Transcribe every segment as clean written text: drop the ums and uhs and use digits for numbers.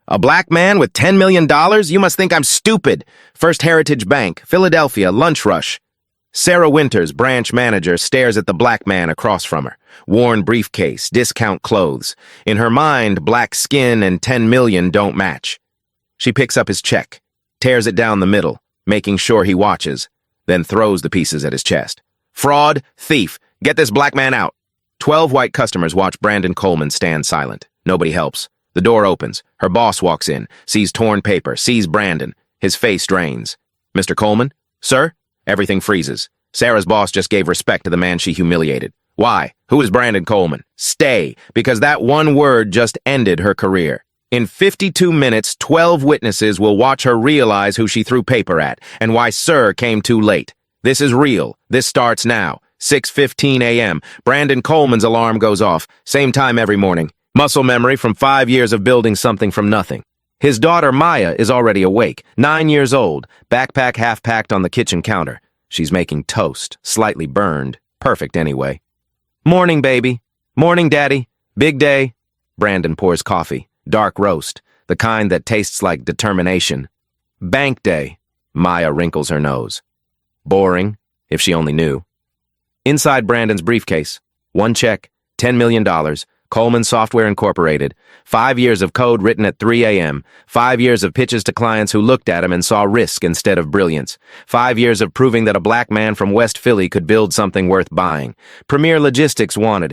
A black man with $10 million? You must think I'm stupid. First Heritage Bank, Philadelphia, lunch rush. Sarah Winters, branch manager, stares at the black man across from her. Worn briefcase, discount clothes. In her mind, black skin and 10 million don't match. She picks up his check, tears it down the middle, making sure he watches, then throws the pieces at his chest. Fraud, thief, get this black man out. 12 white customers watch Brandon Coleman stand silent. Nobody helps. The door opens. Her boss walks in, sees torn paper, sees Brandon. His face drains. Mr. Coleman? Sir? Everything freezes. Sarah's boss just gave respect to the man she humiliated. Why? Who is Brandon Coleman? Stay, because that one word just ended her career. In 52 minutes, 12 witnesses will watch her realize who she threw paper at and why Sir came too late. This is real. This starts now. 6:15 a.m. Brandon Coleman's alarm goes off. Same time every morning. Muscle memory from 5 years of building something from nothing. His daughter Maya is already awake, 9 years old, backpack half-packed on the kitchen counter. She's making toast, slightly burned. Perfect anyway. Morning, baby. Morning, daddy. Big day. Brandon pours coffee. Dark roast, the kind that tastes like determination. Bank day. Maya wrinkles her nose. Boring, if she only knew. Inside Brandon's briefcase, one check, $10 million, Coleman Software Incorporated, 5 years of code written at 3 a.m., 5 years of pitches to clients who looked at him and saw risk instead of brilliance, 5 years of proving that a black man from West Philly could build something worth buying. Premier Logistics wanted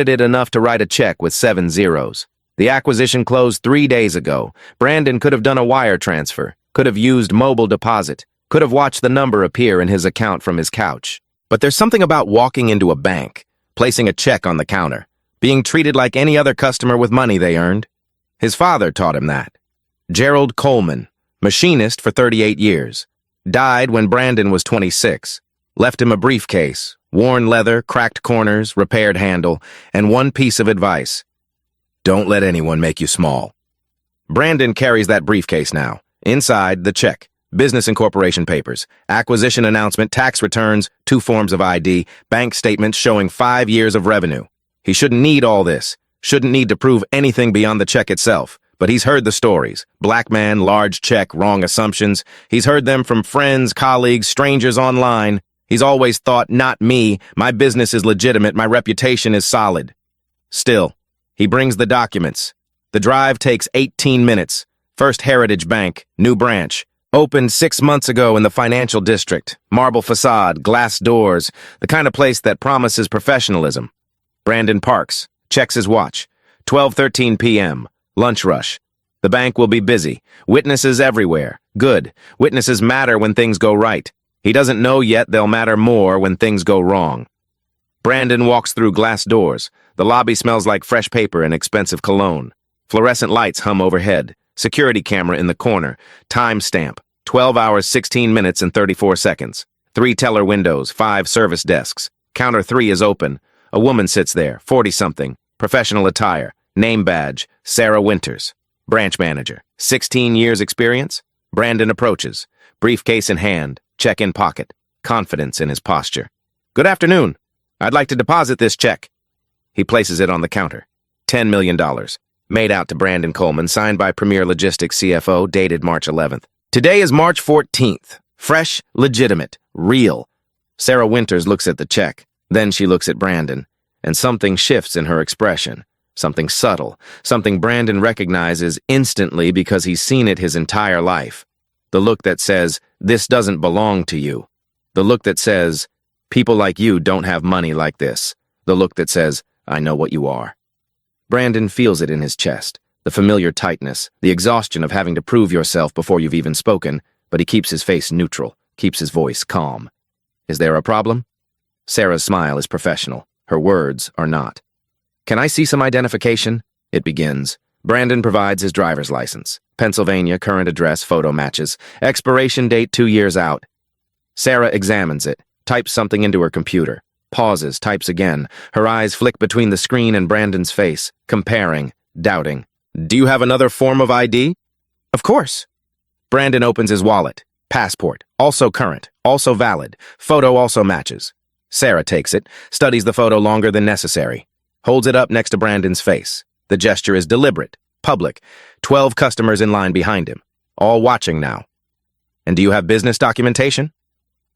it enough to write a check with 7 zeros. The acquisition closed 3 days ago. Brandon could have done a wire transfer, could have used mobile deposit, could have watched the number appear in his account from his couch. But there's something about walking into a bank, placing a check on the counter, being treated like any other customer with money they earned. His father taught him that. Gerald Coleman, machinist for 38 years, died when Brandon was 26, left him a briefcase, worn leather, cracked corners, repaired handle, and one piece of advice. Don't let anyone make you small. Brandon carries that briefcase now. Inside, the check, business incorporation papers, acquisition announcement, tax returns, 2 forms of ID, bank statements showing 5 years of revenue. He shouldn't need all this, shouldn't need to prove anything beyond the check itself, but he's heard the stories. Black man, large check, wrong assumptions. He's heard them from friends, colleagues, strangers online. He's always thought, not me, my business is legitimate, my reputation is solid. Still, he brings the documents. The drive takes 18 minutes. First Heritage Bank, new branch. Opened 6 months ago in the financial district. Marble facade, glass doors, the kind of place that promises professionalism. Brandon parks, checks his watch. 12:13 p.m. Lunch rush. The bank will be busy. Witnesses everywhere. Good. Witnesses matter when things go right. He doesn't know yet they'll matter more when things go wrong. Brandon walks through glass doors. The lobby smells like fresh paper and expensive cologne. Fluorescent lights hum overhead. Security camera in the corner. Time stamp. 12 hours, 16 minutes, and 34 seconds. 3 teller windows, 5 service desks. Counter 3 is open. A woman sits there, 40-something. Professional attire. Name badge. Sarah Winters. Branch manager. 16 years experience? Brandon approaches. Briefcase in hand. Check in pocket. Confidence in his posture. Good afternoon. I'd like to deposit this check. He places it on the counter. $10 million. Made out to Brandon Coleman, signed by Premier Logistics CFO, dated March 11th. Today is March 14th. Fresh, legitimate, real. Sarah Winters looks at the check. Then she looks at Brandon, and something shifts in her expression. Something subtle. Something Brandon recognizes instantly because he's seen it his entire life. The look that says, this doesn't belong to you. The look that says, people like you don't have money like this. The look that says, I know what you are. Brandon feels it in his chest, the familiar tightness, the exhaustion of having to prove yourself before you've even spoken, but he keeps his face neutral, keeps his voice calm. Is there a problem? Sarah's smile is professional. Her words are not. Can I see some identification? It begins. Brandon provides his driver's license. Pennsylvania, current address, photo matches. Expiration date 2 years out. Sarah examines it, types something into her computer. Pauses, types again. Her eyes flick between the screen and Brandon's face, comparing, doubting. Do you have another form of ID? Of course. Brandon opens his wallet. Passport, also current, also valid. Photo also matches. Sarah takes it, studies the photo longer than necessary. Holds it up next to Brandon's face. The gesture is deliberate. Public. 12 customers in line behind him. All watching now. And do you have business documentation?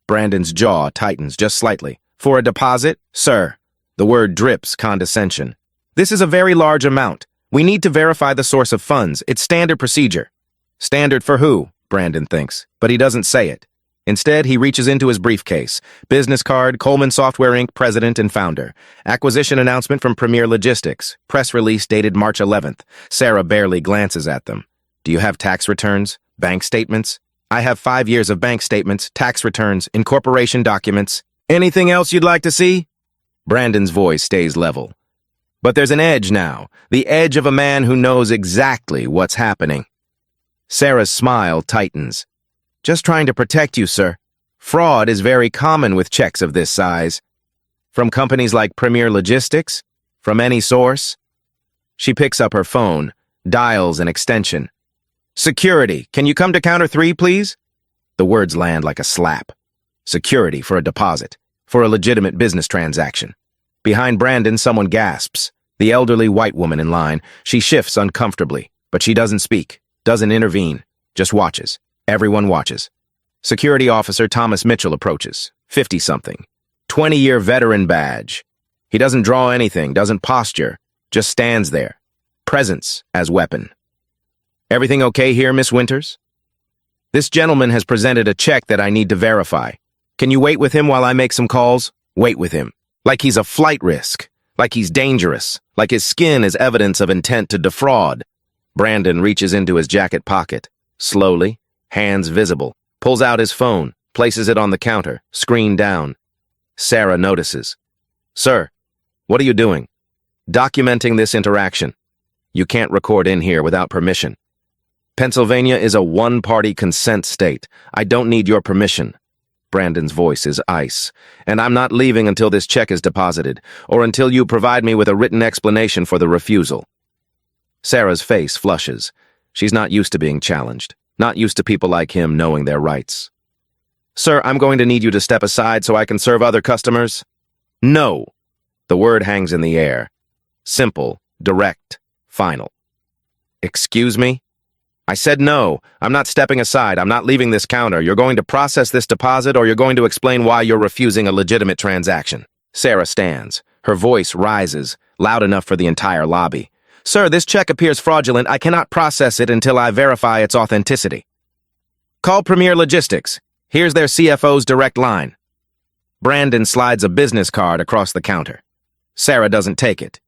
Brandon's jaw tightens just slightly. For a deposit? Sir. The word drips condescension. This is a very large amount. We need to verify the source of funds. It's standard procedure. Standard for who? Brandon thinks, but he doesn't say it. Instead, he reaches into his briefcase. Business card, Coleman Software Inc., president and founder. Acquisition announcement from Premier Logistics. Press release dated March 11th. Sarah barely glances at them. Do you have tax returns? Bank statements? I have 5 years of bank statements, tax returns, incorporation documents. Anything else you'd like to see? Brandon's voice stays level. But there's an edge now. The edge of a man who knows exactly what's happening. Sarah's smile tightens. Just trying to protect you, sir. Fraud is very common with checks of this size. From companies like Premier Logistics? From any source? She picks up her phone, dials an extension. Security, can you come to counter 3, please? The words land like a slap. Security for a deposit, for a legitimate business transaction. Behind Brandon, someone gasps. The elderly white woman in line. She shifts uncomfortably, but she doesn't speak, doesn't intervene, just watches. Everyone watches. Security officer Thomas Mitchell approaches, 50-something, 20-year veteran badge. He doesn't draw anything, doesn't posture, just stands there. Presence as weapon. Everything okay here, Miss Winters? This gentleman has presented a check that I need to verify. Can you wait with him while I make some calls? Wait with him. Like he's a flight risk. Like he's dangerous. Like his skin is evidence of intent to defraud. Brandon reaches into his jacket pocket. Slowly, hands visible, pulls out his phone, places it on the counter, screen down. Sarah notices. Sir, what are you doing? Documenting this interaction. You can't record in here without permission. Pennsylvania is a one-party consent state. I don't need your permission. Brandon's voice is ice. And I'm not leaving until this check is deposited, or until you provide me with a written explanation for the refusal. Sarah's face flushes. She's not used to being challenged, not used to people like him knowing their rights. Sir, I'm going to need you to step aside so I can serve other customers. No. The word hangs in the air. Simple, direct, final. Excuse me? I said no. I'm not stepping aside. I'm not leaving this counter. You're going to process this deposit or you're going to explain why you're refusing a legitimate transaction. Sarah stands. Her voice rises, loud enough for the entire lobby. Sir, this check appears fraudulent. I cannot process it until I verify its authenticity. Call Premier Logistics. Here's their CFO's direct line. Brandon slides a business card across the counter. Sarah doesn't take it.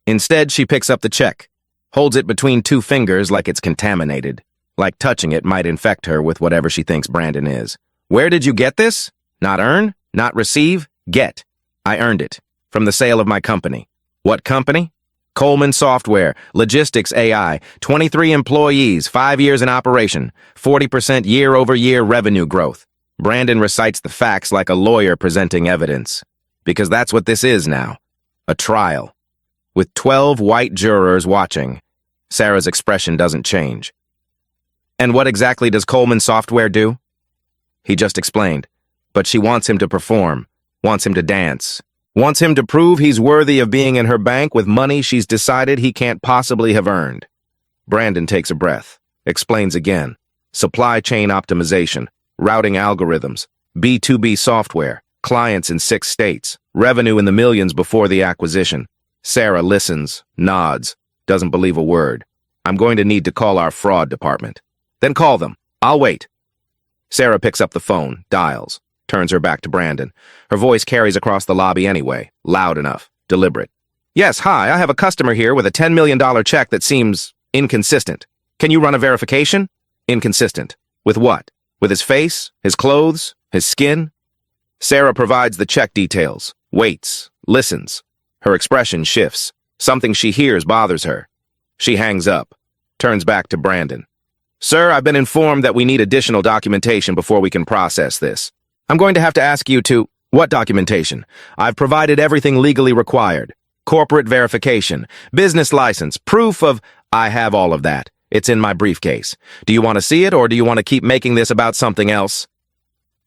Instead, she picks up the check, holds it between 2 fingers like it's contaminated, like touching it might infect her with whatever she thinks Brandon is. Where did you get this? Not earn? Not receive? Get. I earned it. From the sale of my company. What company? Coleman Software, Logistics AI, 23 employees, 5 years in operation, 40% year-over-year revenue growth. Brandon recites the facts like a lawyer presenting evidence. Because that's what this is now. A trial. With 12 white jurors watching, Sarah's expression doesn't change. And what exactly does Coleman Software do? He just explained. But she wants him to perform, wants him to dance. Wants him to prove he's worthy of being in her bank with money she's decided he can't possibly have earned. Brandon takes a breath, explains again. Supply chain optimization, routing algorithms, B2B software, clients in 6 states, revenue in the millions before the acquisition. Sarah listens, nods, doesn't believe a word. I'm going to need to call our fraud department. Then call them. I'll wait. Sarah picks up the phone, dials. Turns her back to Brandon. Her voice carries across the lobby anyway, loud enough, deliberate. Yes, hi, I have a customer here with a $10 million check that seems inconsistent. Can you run a verification? Inconsistent. With what? With his face, his clothes, his skin? Sarah provides the check details, waits, listens. Her expression shifts. Something she hears bothers her. She hangs up, turns back to Brandon. Sir, I've been informed that we need additional documentation before we can process this. I'm going to have to ask you to... What documentation? I've provided everything legally required. Corporate verification, business license, proof of... I have all of that. It's in my briefcase. Do you want to see it, or do you want to keep making this about something else?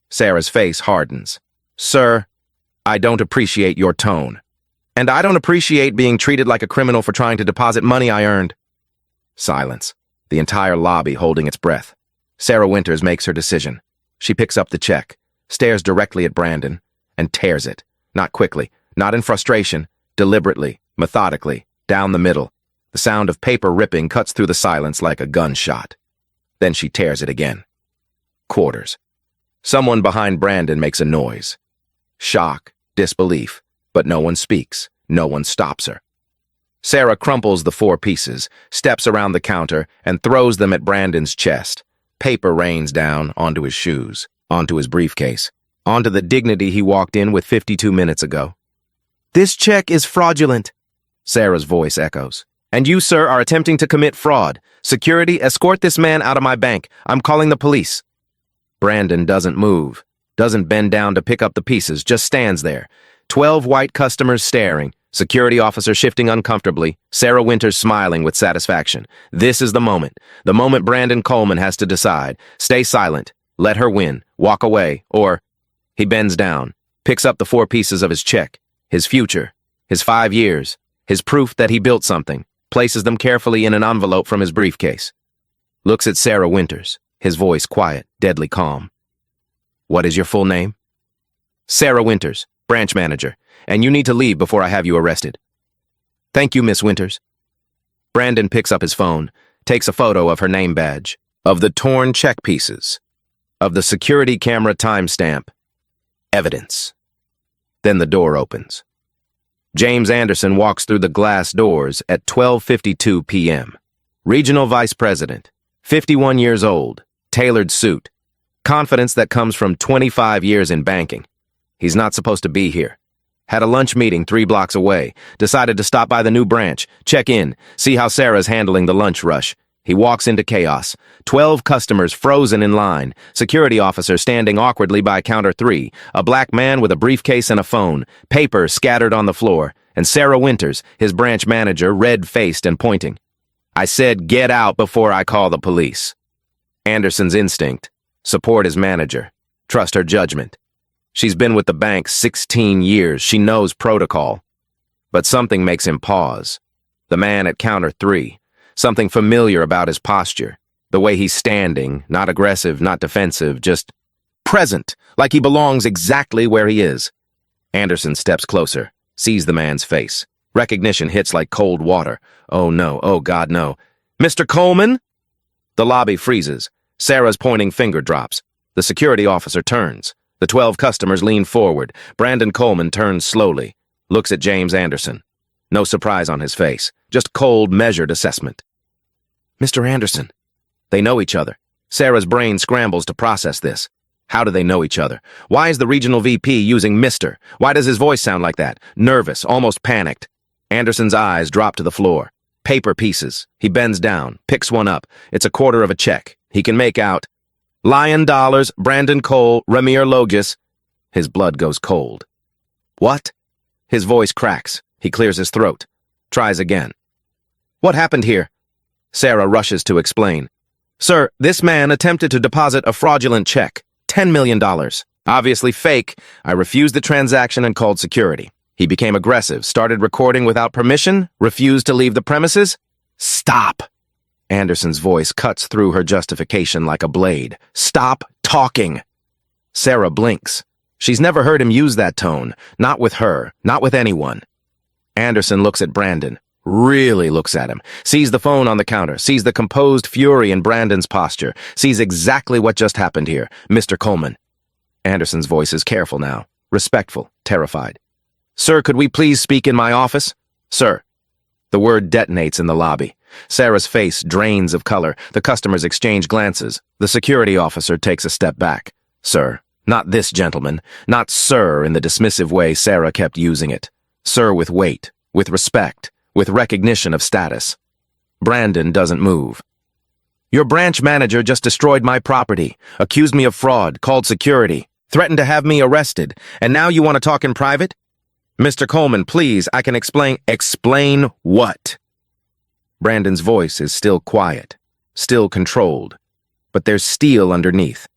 Sarah's face hardens. Sir, I don't appreciate your tone. And I don't appreciate being treated like a criminal for trying to deposit money I earned. Silence. The entire lobby holding its breath. Sarah Winters makes her decision. She picks up the check, stares directly at Brandon, and tears it. Not quickly, not in frustration, deliberately, methodically, down the middle. The sound of paper ripping cuts through the silence like a gunshot. Then she tears it again. Quarters. Someone behind Brandon makes a noise. Shock, disbelief, but no one speaks. No one stops her. Sarah crumples the 4 pieces, steps around the counter, and throws them at Brandon's chest. Paper rains down onto his shoes, onto his briefcase, onto the dignity he walked in with 52 minutes ago. "This check is fraudulent," Sarah's voice echoes. "And you, sir, are attempting to commit fraud. Security, escort this man out of my bank. I'm calling the police." Brandon doesn't move, doesn't bend down to pick up the pieces, just stands there. 12 white customers staring, security officer shifting uncomfortably, Sarah Winters smiling with satisfaction. This is the moment Brandon Coleman has to decide. Stay silent, let her win, walk away, or... He bends down, picks up the 4 pieces of his check, his future, his 5 years, his proof that he built something, places them carefully in an envelope from his briefcase. Looks at Sarah Winters, his voice quiet, deadly calm. "What is your full name?" "Sarah Winters, branch manager, and you need to leave before I have you arrested." "Thank you, Miss Winters." Brandon picks up his phone, takes a photo of her name badge, of the torn check pieces, of the security camera timestamp. Evidence. Then the door opens. James Anderson walks through the glass doors at 12:52 p.m. Regional Vice President, 51 years old, tailored suit, confidence that comes from 25 years in banking. He's not supposed to be here. Had a lunch meeting 3 blocks away, decided to stop by the new branch, check in, see how Sarah's handling the lunch rush. He walks into chaos. 12 customers frozen in line, security officer standing awkwardly by counter 3, a black man with a briefcase and a phone, paper scattered on the floor, and Sarah Winters, his branch manager, red-faced and pointing. "I said get out before I call the police." Anderson's instinct: support his manager, trust her judgment. She's been with the bank 16 years. She knows protocol. But something makes him pause. The man at counter 3. Something familiar about his posture. The way he's standing, not aggressive, not defensive, just present, like he belongs exactly where he is. Anderson steps closer, sees the man's face. Recognition hits like cold water. Oh no, oh God, no. "Mr. Coleman?" The lobby freezes. Sarah's pointing finger drops. The security officer turns. The 12 customers lean forward. Brandon Coleman turns slowly, looks at James Anderson. No surprise on his face, just cold, measured assessment. "Mr. Anderson." They know each other. Sarah's brain scrambles to process this. How do they know each other? Why is the regional VP using Mr.? Why does his voice sound like that? Nervous, almost panicked. Anderson's eyes drop to the floor. Paper pieces. He bends down, picks one up. It's a quarter of a check. He can make out Lion Dollars, Brandon Cole, Ramir Logis. His blood goes cold. "What?" His voice cracks. He clears his throat. Tries again. "What happened here?" Sarah rushes to explain. "Sir, this man attempted to deposit a fraudulent check. $10 million. Obviously fake. I refused the transaction and called security. He became aggressive, started recording without permission, refused to leave the premises." "Stop!" Anderson's voice cuts through her justification like a blade. "Stop talking!" Sarah blinks. She's never heard him use that tone. Not with her. Not with anyone. Anderson looks at Brandon. Really looks at him. Sees the phone on the counter. Sees the composed fury in Brandon's posture. Sees exactly what just happened here. "Mr. Coleman." Anderson's voice is careful now. Respectful. Terrified. "Sir, could we please speak in my office?" "Sir." The word detonates in the lobby. Sarah's face drains of color. The customers exchange glances. The security officer takes a step back. "Sir." Not this gentleman. Not sir in the dismissive way Sarah kept using it. Sir with weight, with respect, with recognition of status. Brandon doesn't move. "Your branch manager just destroyed my property, accused me of fraud, called security, threatened to have me arrested, and now you want to talk in private? Mr. Coleman, please, I can explain." "Explain what?" Brandon's voice is still quiet, still controlled, but there's steel underneath.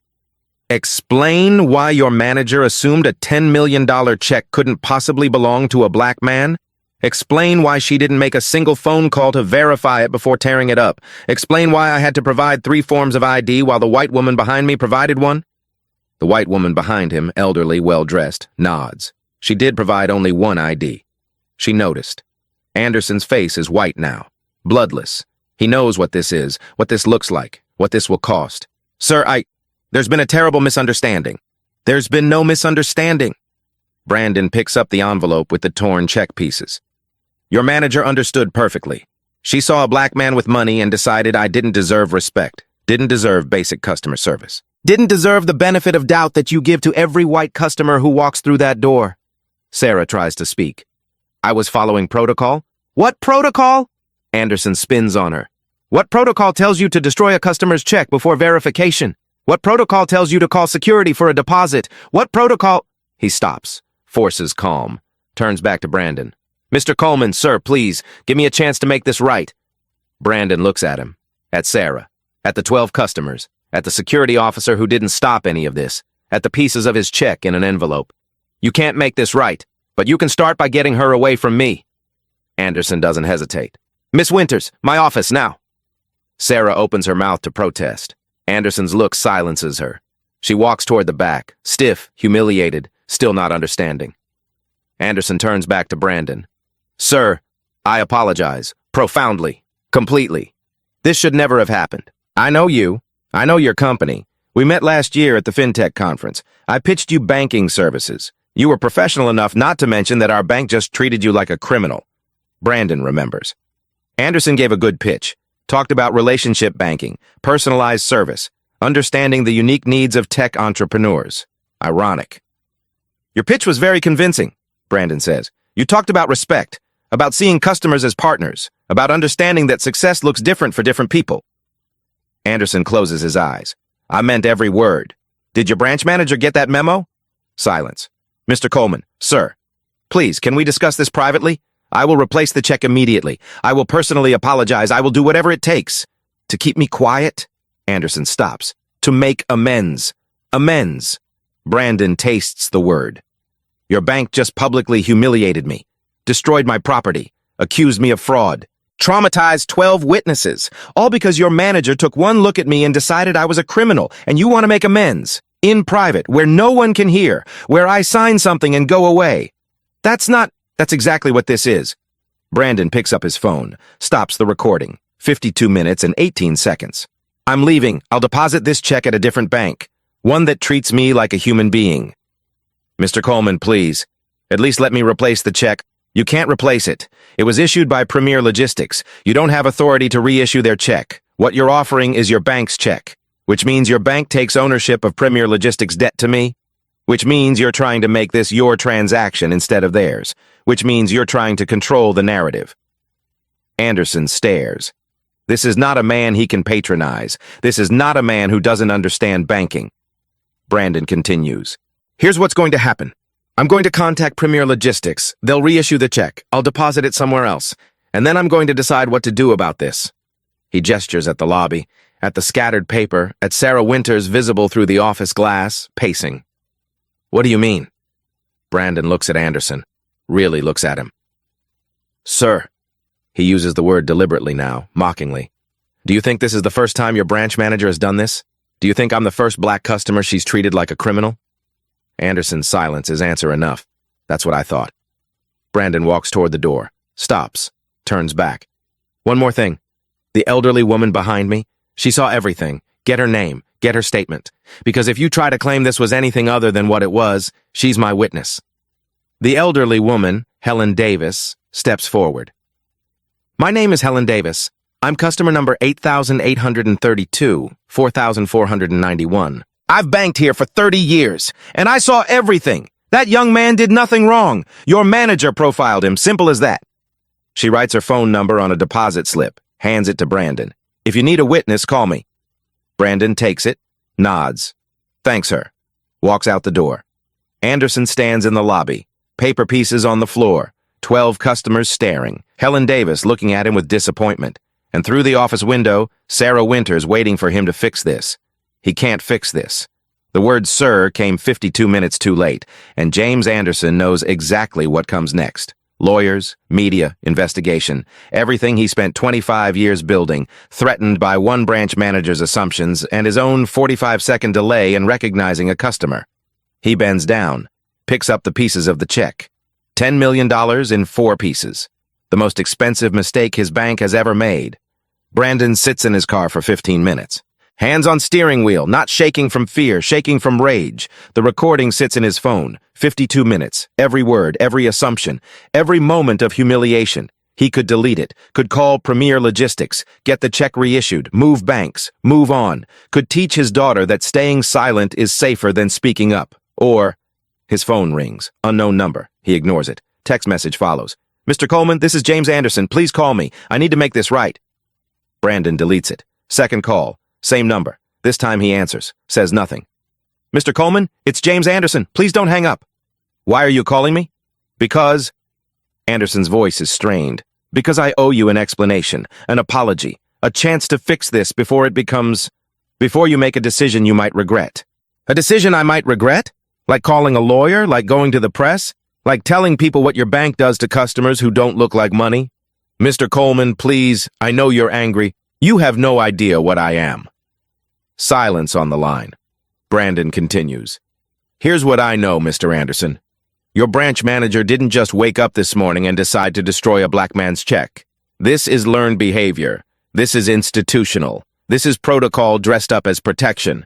"Explain why your manager assumed a $10 million check couldn't possibly belong to a black man?" Explain why she didn't make a single phone call to verify it before tearing it up. Explain why I had to provide 3 forms of ID while the white woman behind me provided one. The white woman behind him, elderly, well-dressed, nods. She did provide only one ID. She noticed. Anderson's face is white now, bloodless. He knows what this is, what this looks like, what this will cost. Sir, there's been a terrible misunderstanding. There's been no misunderstanding. Brandon picks up the envelope with the torn check pieces. Your manager understood perfectly. She saw a black man with money and decided I didn't deserve respect, didn't deserve basic customer service, didn't deserve the benefit of doubt that you give to every white customer who walks through that door. Sarah tries to speak. I was following protocol. What protocol? Anderson spins on her. What protocol tells you to destroy a customer's check before verification? What protocol tells you to call security for a deposit? What protocol? He stops, forces calm, turns back to Brandon. Mr. Coleman, sir, please, give me a chance to make this right. Brandon looks at him, at Sarah, at the 12 customers, at the security officer who didn't stop any of this, at the pieces of his check in an envelope. You can't make this right, but you can start by getting her away from me. Anderson doesn't hesitate. Miss Winters, my office now. Sarah opens her mouth to protest. Anderson's look silences her. She walks toward the back, stiff, humiliated, still not understanding. Anderson turns back to Brandon. Sir, I apologize, profoundly, completely. This should never have happened. I know you. I know your company. We met last year at the FinTech conference. I pitched you banking services. You were professional enough not to mention that our bank just treated you like a criminal. Brandon remembers. Anderson gave a good pitch. Talked about relationship banking, personalized service, understanding the unique needs of tech entrepreneurs. Ironic. Your pitch was very convincing, Brandon says. You talked about respect, about seeing customers as partners, about understanding that success looks different for different people. Anderson closes his eyes. I meant every word. Did your branch manager get that memo? Silence. Mr. Coleman, sir, please, can we discuss this privately? I will replace the check immediately. I will personally apologize. I will do whatever it takes. To keep me quiet? Anderson stops. To make amends. Amends. Brandon tastes the word. Your bank just publicly humiliated me, destroyed my property, accused me of fraud, traumatized 12 witnesses, all because your manager took one look at me and decided I was a criminal, and you want to make amends. In private, where no one can hear, where I sign something and go away. That's exactly what this is. Brandon picks up his phone, stops the recording. 52 minutes and 18 seconds. I'm leaving. I'll deposit this check at a different bank. One that treats me like a human being. Mr. Coleman, please. At least let me replace the check. You can't replace it. It was issued by Premier Logistics. You don't have authority to reissue their check. What you're offering is your bank's check, which means your bank takes ownership of Premier Logistics' debt to me, which means you're trying to make this your transaction instead of theirs, which means you're trying to control the narrative. Anderson stares. This is not a man he can patronize. This is not a man who doesn't understand banking. Brandon continues. Here's what's going to happen. I'm going to contact Premier Logistics. They'll reissue the check. I'll deposit it somewhere else. And then I'm going to decide what to do about this. He gestures at the lobby, at the scattered paper, at Sarah Winters visible through the office glass, pacing. What do you mean? Brandon looks at Anderson, really looks at him. Sir, he uses the word deliberately now, mockingly. Do you think this is the first time your branch manager has done this? Do you think I'm the first black customer she's treated like a criminal? Anderson's silence is answer enough. That's what I thought. Brandon walks toward the door, stops, turns back. One more thing. The elderly woman behind me, she saw everything. Get her name, get her statement. Because if you try to claim this was anything other than what it was, she's my witness. The elderly woman, Helen Davis, steps forward. My name is Helen Davis. I'm customer number 8,832, 4,491. I've banked here for 30 years, and I saw everything. That young man did nothing wrong. Your manager profiled him, simple as that. She writes her phone number on a deposit slip, hands it to Brandon. If you need a witness, call me. Brandon takes it, nods, thanks her, walks out the door. Anderson stands in the lobby, paper pieces on the floor, 12 customers staring, Helen Davis looking at him with disappointment, and through the office window, Sarah Winters waiting for him to fix this. He can't fix this. The word sir came 52 minutes too late, and James Anderson knows exactly what comes next. Lawyers, media, investigation, everything he spent 25 years building, threatened by one branch manager's assumptions and his own 45-second delay in recognizing a customer. He bends down, picks up the pieces of the check. $10 million in 4 pieces. The most expensive mistake his bank has ever made. Brandon sits in his car for 15 minutes. Hands on steering wheel, not shaking from fear, shaking from rage. The recording sits in his phone. 52 minutes. Every word, every assumption, every moment of humiliation. He could delete it, could call Premier Logistics, get the check reissued, move banks, move on, could teach his daughter that staying silent is safer than speaking up. Or, his phone rings. Unknown number. He ignores it. Text message follows. Mr. Coleman, this is James Anderson. Please call me. I need to make this right. Brandon deletes it. Second call. Same number. This time he answers. Says nothing. Mr. Coleman, it's James Anderson. Please don't hang up. Why are you calling me? Because... Anderson's voice is strained. Because I owe you an explanation, an apology, a chance to fix this before it becomes... Before you make a decision you might regret. A decision I might regret? Like calling a lawyer? Like going to the press? Like telling people what your bank does to customers who don't look like money? Mr. Coleman, please, I know you're angry. You have no idea what I am. Silence on the line. Brandon continues. Here's what I know, Mr. Anderson. Your branch manager didn't just wake up this morning and decide to destroy a black man's check. This is learned behavior. This is institutional. This is protocol dressed up as protection.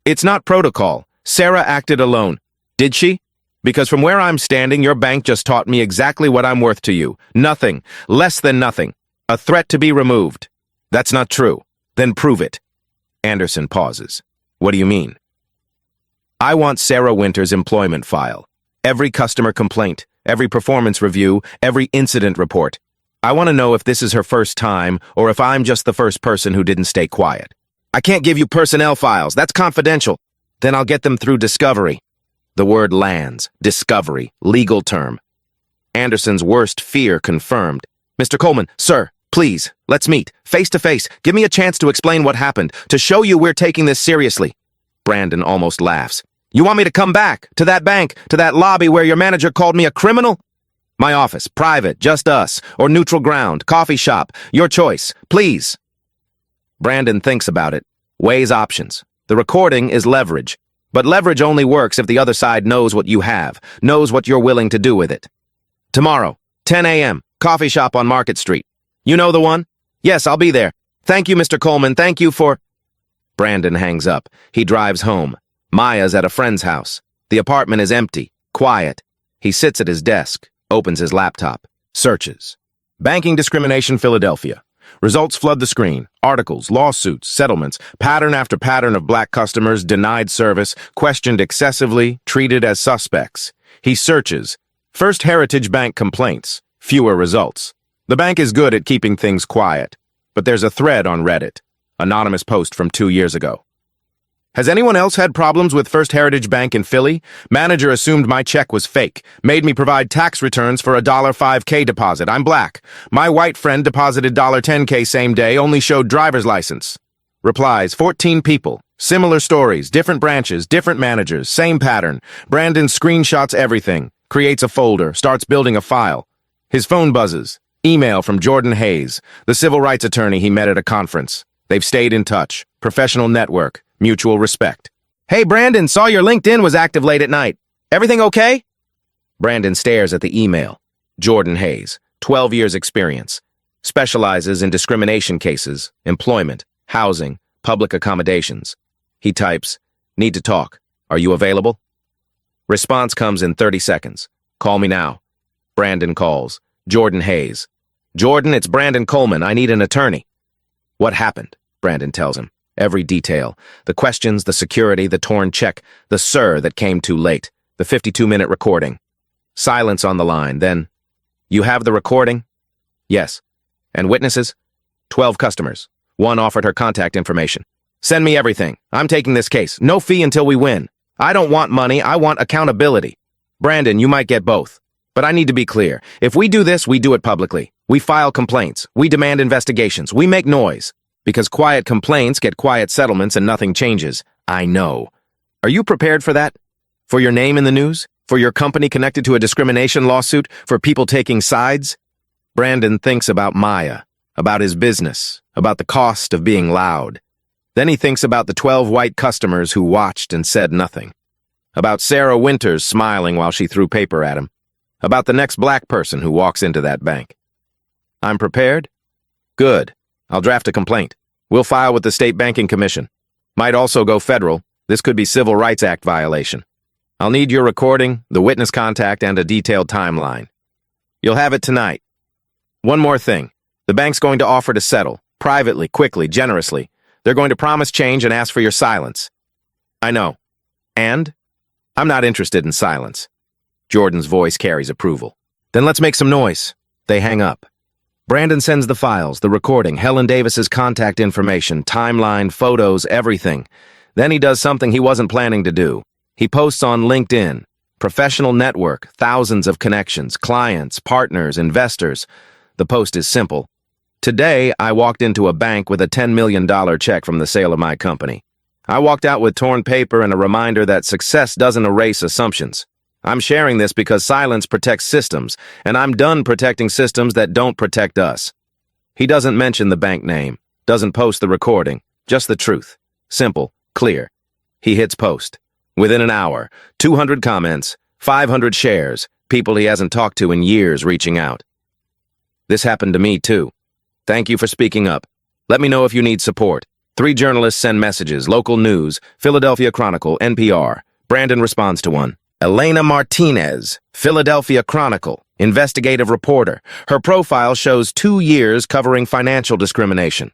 It's not protocol. Sarah acted alone. Did she? Because from where I'm standing, your bank just taught me exactly what I'm worth to you. Nothing. Less than nothing. A threat to be removed. That's not true. Then prove it. Anderson pauses. What do you mean? I want Sarah Winter's employment file. Every customer complaint, every performance review, every incident report. I want to know if this is her first time or if I'm just the first person who didn't stay quiet. I can't give you personnel files. That's confidential. Then I'll get them through discovery. The word lands. Discovery. Legal term. Anderson's worst fear confirmed. Mr. Coleman, sir. Please, let's meet, face to face. Give me a chance to explain what happened, to show you we're taking this seriously. Brandon almost laughs. You want me to come back, to that bank, to that lobby where your manager called me a criminal? My office, private, just us, or neutral ground, coffee shop, your choice, please. Brandon thinks about it, weighs options. The recording is leverage, but leverage only works if the other side knows what you have, knows what you're willing to do with it. Tomorrow, 10 a.m., coffee shop on Market Street. You know the one? Yes, I'll be there. Thank you, Mr. Coleman. Thank you for... Brandon hangs up. He drives home. Maya's at a friend's house. The apartment is empty, quiet. He sits at his desk, opens his laptop, searches. Banking discrimination, Philadelphia. Results flood the screen. Articles, lawsuits, settlements, pattern after pattern of black customers denied service, questioned excessively, treated as suspects. He searches. First Heritage Bank complaints. Fewer results. The bank is good at keeping things quiet, but there's a thread on Reddit. Anonymous post from 2 years ago. Has anyone else had problems with First Heritage Bank in Philly? Manager assumed my check was fake, made me provide tax returns for a $5K deposit. I'm black. My white friend deposited $10K same day, only showed driver's license. Replies, 14 people. Similar stories, different branches, different managers, same pattern. Brandon screenshots everything, creates a folder, starts building a file. His phone buzzes. Email from Jordan Hayes, the civil rights attorney he met at a conference. They've stayed in touch. Professional network. Mutual respect. Hey, Brandon, saw your LinkedIn was active late at night. Everything okay? Brandon stares at the email. Jordan Hayes, 12 years experience. Specializes in discrimination cases, employment, housing, public accommodations. He types, need to talk. Are you available? Response comes in 30 seconds. Call me now. Brandon calls. Jordan Hayes. Jordan, it's Brandon Coleman. I need an attorney. What happened? Brandon tells him. Every detail. The questions, the security, the torn check, the sir that came too late, the 52-minute recording. Silence on the line, then, you have the recording? Yes. And witnesses? 12 customers. One offered her contact information. Send me everything. I'm taking this case. No fee until we win. I don't want money. I want accountability. Brandon, you might get both. But I need to be clear. If we do this, we do it publicly. We file complaints. We demand investigations. We make noise. Because quiet complaints get quiet settlements and nothing changes. I know. Are you prepared for that? For your name in the news? For your company connected to a discrimination lawsuit for people taking sides? Brandon thinks about Maya, about his business, about the cost of being loud. Then he thinks about the 12 white customers who watched and said nothing. About Sarah Winters smiling while she threw paper at him. About the next black person who walks into that bank. I'm prepared? Good. I'll draft a complaint. We'll file with the State Banking Commission. Might also go federal. This could be Civil Rights Act violation. I'll need your recording, the witness contact, and a detailed timeline. You'll have it tonight. One more thing. The bank's going to offer to settle, privately, quickly, generously. They're going to promise change and ask for your silence. I know. And? I'm not interested in silence. Jordan's voice carries approval. Then let's make some noise. They hang up. Brandon sends the files, the recording, Helen Davis's contact information, timeline, photos, everything. Then he does something he wasn't planning to do. He posts on LinkedIn. Professional network, thousands of connections, clients, partners, investors. The post is simple. Today, I walked into a bank with a $10 million check from the sale of my company. I walked out with torn paper and a reminder that success doesn't erase assumptions. I'm sharing this because silence protects systems, and I'm done protecting systems that don't protect us. He doesn't mention the bank name, doesn't post the recording, just the truth. Simple, clear. He hits post. Within an hour, 200 comments, 500 shares, people he hasn't talked to in years reaching out. This happened to me too. Thank you for speaking up. Let me know if you need support. 3 journalists send messages, local news, Philadelphia Chronicle, NPR. Brandon responds to one. Elena Martinez, Philadelphia Chronicle, investigative reporter. Her profile shows 2 years covering financial discrimination.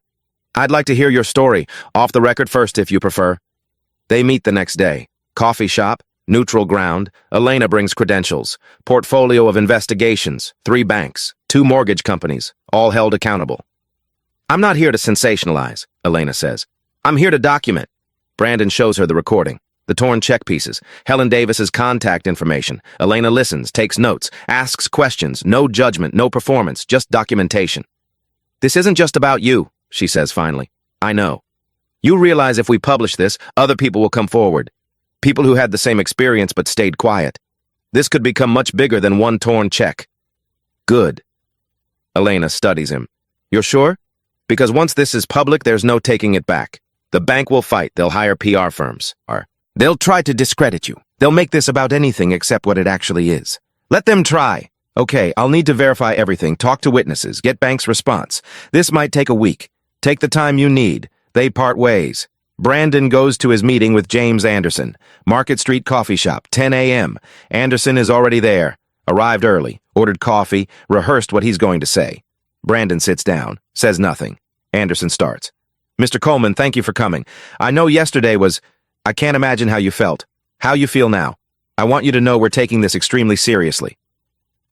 I'd like to hear your story, off the record first if you prefer. They meet the next day. Coffee shop, neutral ground. Elena brings credentials. Portfolio of investigations, 3 banks, 2 mortgage companies, all held accountable. I'm not here to sensationalize, Elena says. I'm here to document. Brandon shows her the recording. The torn check pieces, Helen Davis's contact information. Elena listens, takes notes, asks questions, no judgment, no performance, just documentation. This isn't just about you, she says finally. I know. You realize if we publish this, other people will come forward. People who had the same experience but stayed quiet. This could become much bigger than one torn check. Good. Elena studies him. You're sure? Because once this is public, there's no taking it back. The bank will fight. They'll hire PR firms. They'll try to discredit you. They'll make this about anything except what it actually is. Let them try. Okay, I'll need to verify everything, talk to witnesses, get bank's response. This might take a week. Take the time you need. They part ways. Brandon goes to his meeting with James Anderson. Market Street Coffee Shop, 10 a.m. Anderson is already there. Arrived early, ordered coffee, rehearsed what he's going to say. Brandon sits down, says nothing. Anderson starts. Mr. Coleman, thank you for coming. I know yesterday was... I can't imagine how you felt. How you feel now. I want you to know we're taking this extremely seriously.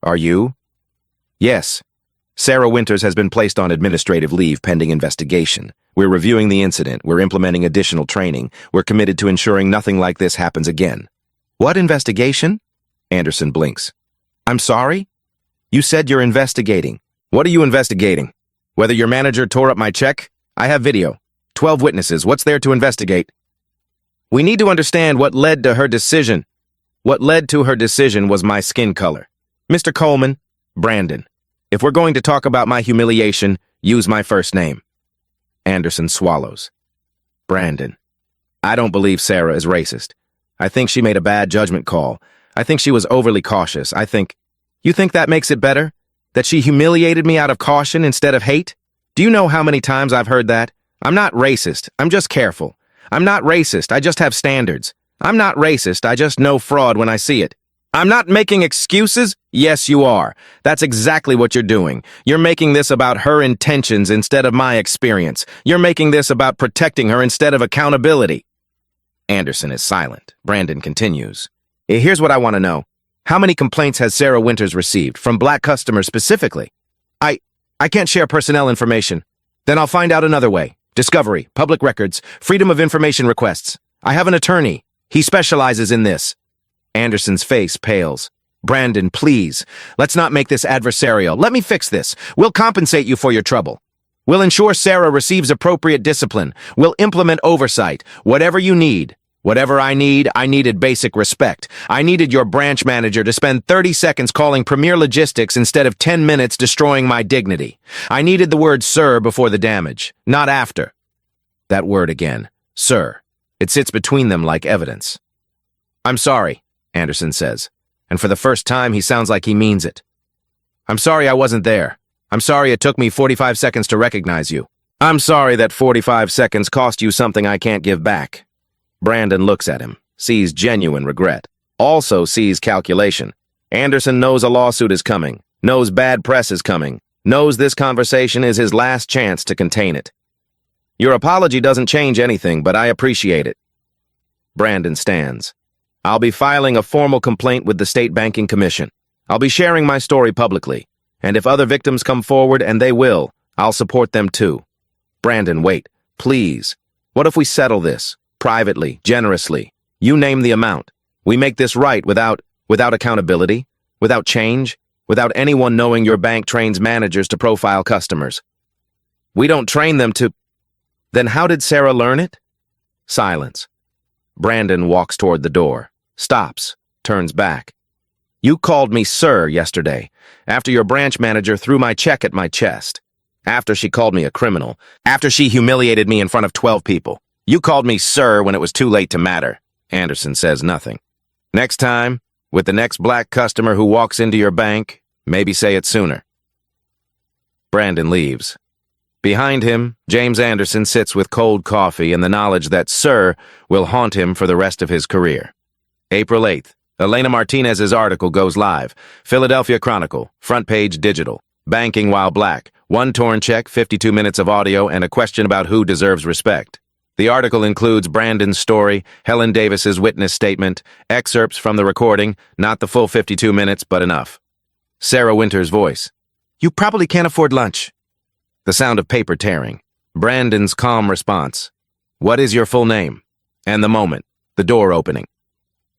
Are you? Yes. Sarah Winters has been placed on administrative leave pending investigation. We're reviewing the incident. We're implementing additional training. We're committed to ensuring nothing like this happens again. What investigation? Anderson blinks. I'm sorry? You said you're investigating. What are you investigating? Whether your manager tore up my check? I have video. 12 witnesses. What's there to investigate? We need to understand what led to her decision. What led to her decision was my skin color. Mr. Coleman, Brandon, if we're going to talk about my humiliation, use my first name. Anderson swallows. Brandon, I don't believe Sarah is racist. I think she made a bad judgment call. I think she was overly cautious. You think that makes it better? That she humiliated me out of caution instead of hate? Do you know how many times I've heard that? I'm not racist. I'm just careful. I'm not racist. I just have standards. I'm not racist. I just know fraud when I see it. I'm not making excuses. Yes, you are. That's exactly what you're doing. You're making this about her intentions instead of my experience. You're making this about protecting her instead of accountability. Anderson is silent. Brandon continues. Here's what I want to know. How many complaints has Sarah Winters received, from black customers specifically? I can't share personnel information. Then I'll find out another way. Discovery, public records, freedom of information requests. I have an attorney. He specializes in this. Anderson's face pales. Brandon, please. Let's not make this adversarial. Let me fix this. We'll compensate you for your trouble. We'll ensure Sarah receives appropriate discipline. We'll implement oversight. Whatever you need. Whatever I needed basic respect. I needed your branch manager to spend 30 seconds calling Premier Logistics instead of 10 minutes destroying my dignity. I needed the word sir before the damage, not after. That word again, sir. It sits between them like evidence. I'm sorry, Anderson says, and for the first time he sounds like he means it. I'm sorry I wasn't there. I'm sorry it took me 45 seconds to recognize you. I'm sorry that 45 seconds cost you something I can't give back. Brandon looks at him, sees genuine regret, also sees calculation. Anderson knows a lawsuit is coming, knows bad press is coming, knows this conversation is his last chance to contain it. Your apology doesn't change anything, but I appreciate it. Brandon stands. I'll be filing a formal complaint with the State Banking Commission. I'll be sharing my story publicly, and if other victims come forward, and they will, I'll support them too. Brandon, wait, please. What if we settle this? Privately, generously. You name the amount. We make this right without accountability, without change, without anyone knowing your bank trains managers to profile customers. We don't train them to... Then how did Sarah learn it? Silence. Brandon walks toward the door, stops, turns back. You called me sir yesterday, after your branch manager threw my check at my chest, after she called me a criminal, after she humiliated me in front of 12 people. You called me sir when it was too late to matter. Anderson says nothing. Next time, with the next black customer who walks into your bank, maybe say it sooner. Brandon leaves. Behind him, James Anderson sits with cold coffee and the knowledge that sir will haunt him for the rest of his career. April 8th, Elena Martinez's article goes live. Philadelphia Chronicle, front page digital. Banking while black. One torn check, 52 minutes of audio, and a question about who deserves respect. The article includes Brandon's story, Helen Davis's witness statement, excerpts from the recording, not the full 52 minutes, but enough. Sarah Winter's voice. You probably can't afford lunch. The sound of paper tearing. Brandon's calm response. What is your full name? And the moment. The door opening.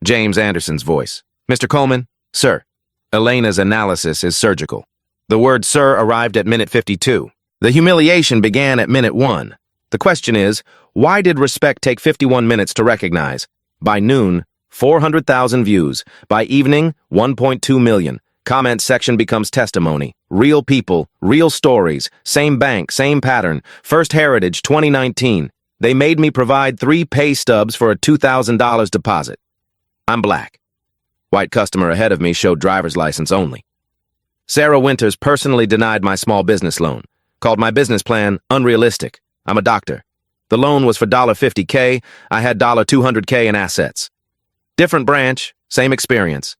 James Anderson's voice. Mr. Coleman? Sir. Elena's analysis is surgical. The word sir arrived at minute 52. The humiliation began at minute 1. The question is, why did respect take 51 minutes to recognize? By noon, 400,000 views. By evening, 1.2 million. Comment section becomes testimony. Real people, real stories. Same bank, same pattern. First Heritage, 2019. They made me provide 3 pay stubs for a $2,000 deposit. I'm black. White customer ahead of me showed driver's license only. Sarah Winters personally denied my small business loan. Called my business plan unrealistic. I'm a doctor. The loan was for $50K. I had $200K in assets. Different branch, same experience.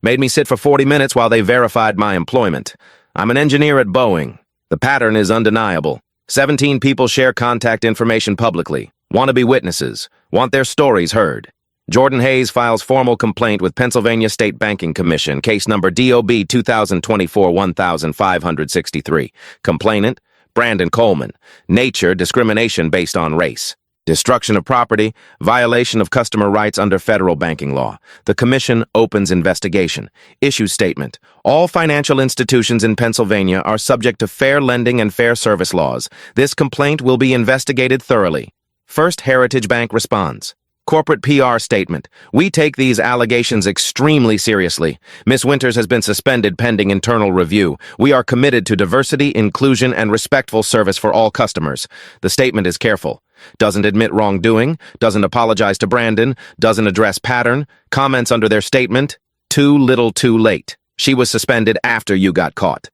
Made me sit for 40 minutes while they verified my employment. I'm an engineer at Boeing. The pattern is undeniable. 17 people share contact information publicly. Want to be witnesses. Want their stories heard. Jordan Hayes files formal complaint with Pennsylvania State Banking Commission, case number DOB 2024-1563. Complainant, Brandon Coleman. Nature, discrimination based on race. Destruction of property, violation of customer rights under federal banking law. The commission opens investigation. Issue statement. All financial institutions in Pennsylvania are subject to fair lending and fair service laws. This complaint will be investigated thoroughly. First Heritage Bank responds. Corporate PR statement. We take these allegations extremely seriously. Ms. Winters has been suspended pending internal review. We are committed to diversity, inclusion, and respectful service for all customers. The statement is careful. Doesn't admit wrongdoing, doesn't apologize to Brandon, doesn't address pattern, comments under their statement. Too little too late. She was suspended after you got caught.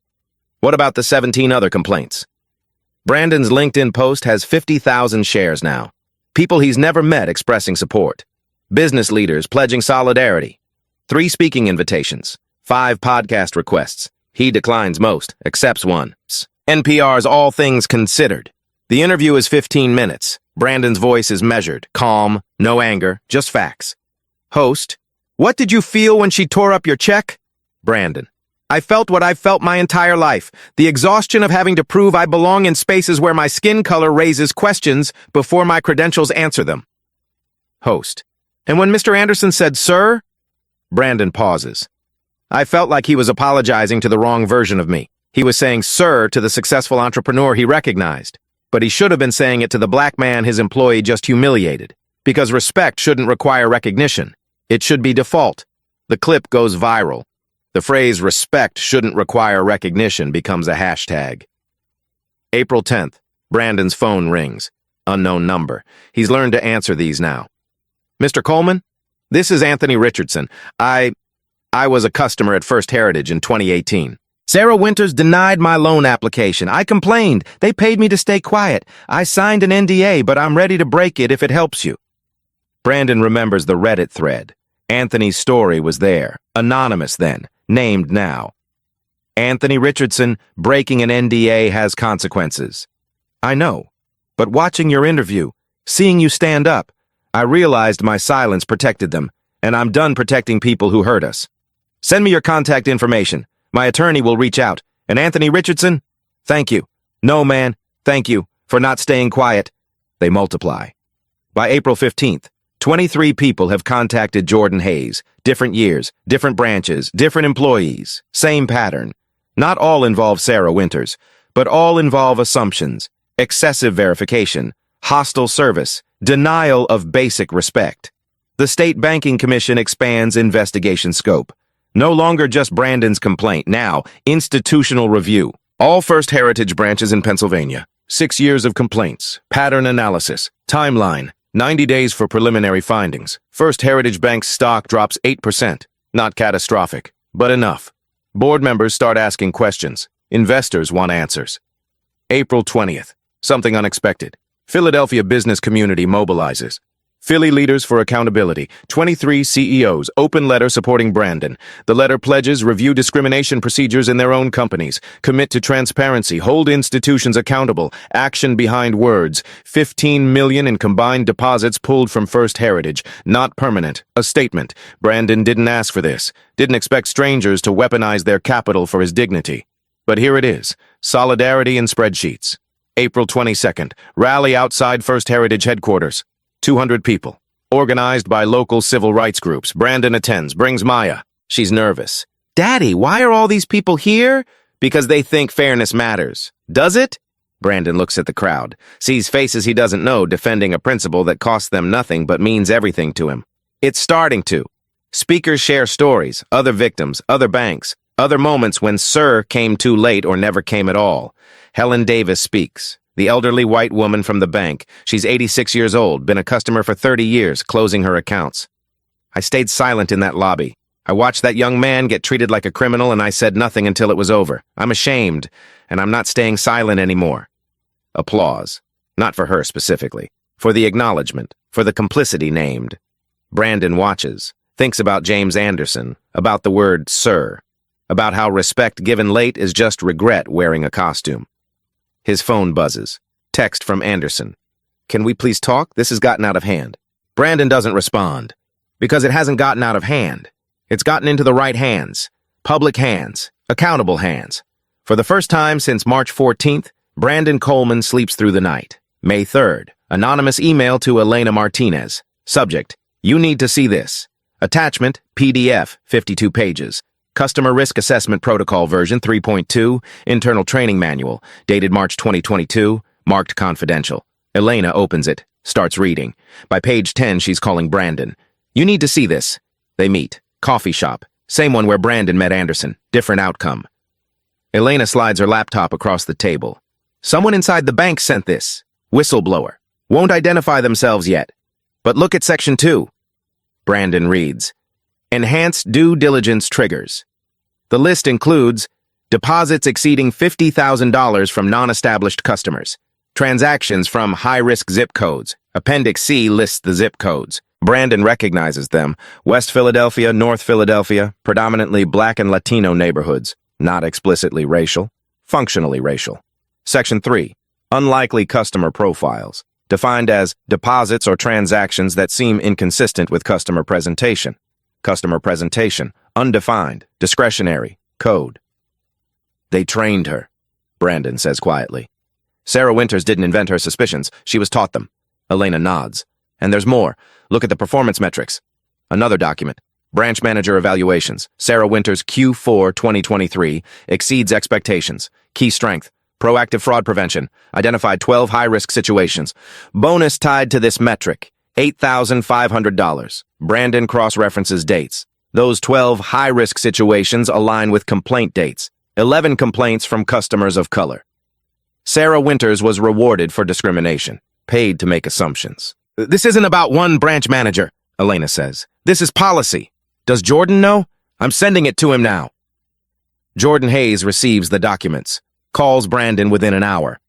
What about the 17 other complaints? Brandon's LinkedIn post has 50,000 shares now. People he's never met expressing support. Business leaders pledging solidarity. 3 speaking invitations. 5 podcast requests. He declines most, accepts one. NPR's All Things Considered. The interview is 15 minutes. Brandon's voice is measured, calm, no anger, just facts. Host, what did you feel when she tore up your check? Brandon, I felt what I've felt my entire life, the exhaustion of having to prove I belong in spaces where my skin color raises questions before my credentials answer them. Host, and when Mr. Anderson said, sir? Brandon pauses. I felt like he was apologizing to the wrong version of me. He was saying sir to the successful entrepreneur he recognized, but he should have been saying it to the black man his employee just humiliated. Because respect shouldn't require recognition. It should be default. The clip goes viral. The phrase respect shouldn't require recognition becomes a hashtag. April 10th. Brandon's phone rings. Unknown number. He's learned to answer these now. Mr. Coleman? This is Anthony Richardson. I was a customer at First Heritage in 2018. Sarah Winters denied my loan application. I complained. They paid me to stay quiet. I signed an NDA, but I'm ready to break it if it helps you. Brandon remembers the Reddit thread. Anthony's story was there. Anonymous then. Named now. Anthony Richardson, breaking an NDA has consequences. I know. But watching your interview, seeing you stand up, I realized my silence protected them, and I'm done protecting people who hurt us. Send me your contact information. My attorney will reach out. And Anthony Richardson, thank you. No, man, thank you for not staying quiet. They multiply. By April 15th, 23 people have contacted Jordan Hayes. Different years, different branches, different employees. Same pattern. Not all involve Sarah Winters, but all involve assumptions, excessive verification, hostile service, denial of basic respect. The State Banking Commission expands investigation scope. No longer just Brandon's complaint, now institutional review. All First Heritage branches in Pennsylvania. 6 years of complaints. Pattern analysis. Timeline. 90 days for preliminary findings. First Heritage Bank's stock drops 8%. Not catastrophic, but enough. Board members start asking questions. Investors want answers. April 20th. Something unexpected. Philadelphia business community mobilizes. Philly Leaders for Accountability, 23 CEOs, open letter supporting Brandon. The letter pledges review discrimination procedures in their own companies, commit to transparency, hold institutions accountable, action behind words, $15 million in combined deposits pulled from First Heritage, not permanent, a statement. Brandon didn't ask for this, didn't expect strangers to weaponize their capital for his dignity. But here it is, solidarity in spreadsheets. April 22nd, rally outside First Heritage headquarters. 200 people. Organized by local civil rights groups. Brandon attends, brings Maya. She's nervous. Daddy, why are all these people here? Because they think fairness matters. Does it? Brandon looks at the crowd, sees faces he doesn't know defending a principle that costs them nothing but means everything to him. It's starting to. Speakers share stories, other victims, other banks, other moments when Sir came too late or never came at all. Helen Davis speaks. The elderly white woman from the bank. She's 86 years old, been a customer for 30 years, closing her accounts. I stayed silent in that lobby. I watched that young man get treated like a criminal, and I said nothing until it was over. I'm ashamed, and I'm not staying silent anymore. Applause. Not for her specifically. For the acknowledgement. For the complicity named. Brandon watches. Thinks about James Anderson. About the word sir. About how respect given late is just regret wearing a costume. His phone buzzes. Text from Anderson. Can we please talk? This has gotten out of hand. Brandon doesn't respond. Because it hasn't gotten out of hand. It's gotten into the right hands. Public hands. Accountable hands. For the first time since March 14th, Brandon Coleman sleeps through the night. May 3rd. Anonymous email to Elena Martinez. Subject. You need to see this. Attachment. PDF. 52 pages. Customer Risk Assessment Protocol version 3.2, Internal Training Manual, dated March 2022, marked confidential. Elena opens it, starts reading. By page 10, she's calling Brandon. You need to see this. They meet. Coffee shop. Same one where Brandon met Anderson. Different outcome. Elena slides her laptop across the table. Someone inside the bank sent this. Whistleblower. Won't identify themselves yet. But look at section 2. Brandon reads. Enhanced due diligence triggers. The list includes deposits exceeding $50,000 from non-established customers, transactions from high-risk zip codes. Appendix C lists the zip codes. Brandon recognizes them. West Philadelphia, North Philadelphia, predominantly Black and Latino neighborhoods, not explicitly racial, functionally racial. Section 3. Unlikely customer profiles, defined as deposits or transactions that seem inconsistent with customer presentation. Customer presentation, undefined, discretionary, code. They trained her, Brandon says quietly. Sarah Winters didn't invent her suspicions, she was taught them. Elena nods. And there's more. Look at the performance metrics. Another document. Branch Manager Evaluations. Sarah Winters Q4 2023 exceeds expectations. Key strength. Proactive fraud prevention. Identified 12 high-risk situations. Bonus tied to this metric. $8,500. Brandon cross-references dates. Those 12 high-risk situations align with complaint dates. 11 complaints from customers of color. Sarah Winters was rewarded for discrimination, paid to make assumptions. This isn't about one branch manager, Elena says. This is policy. Does Jordan know? I'm sending it to him now. Jordan Hayes receives the documents, calls Brandon within an hour.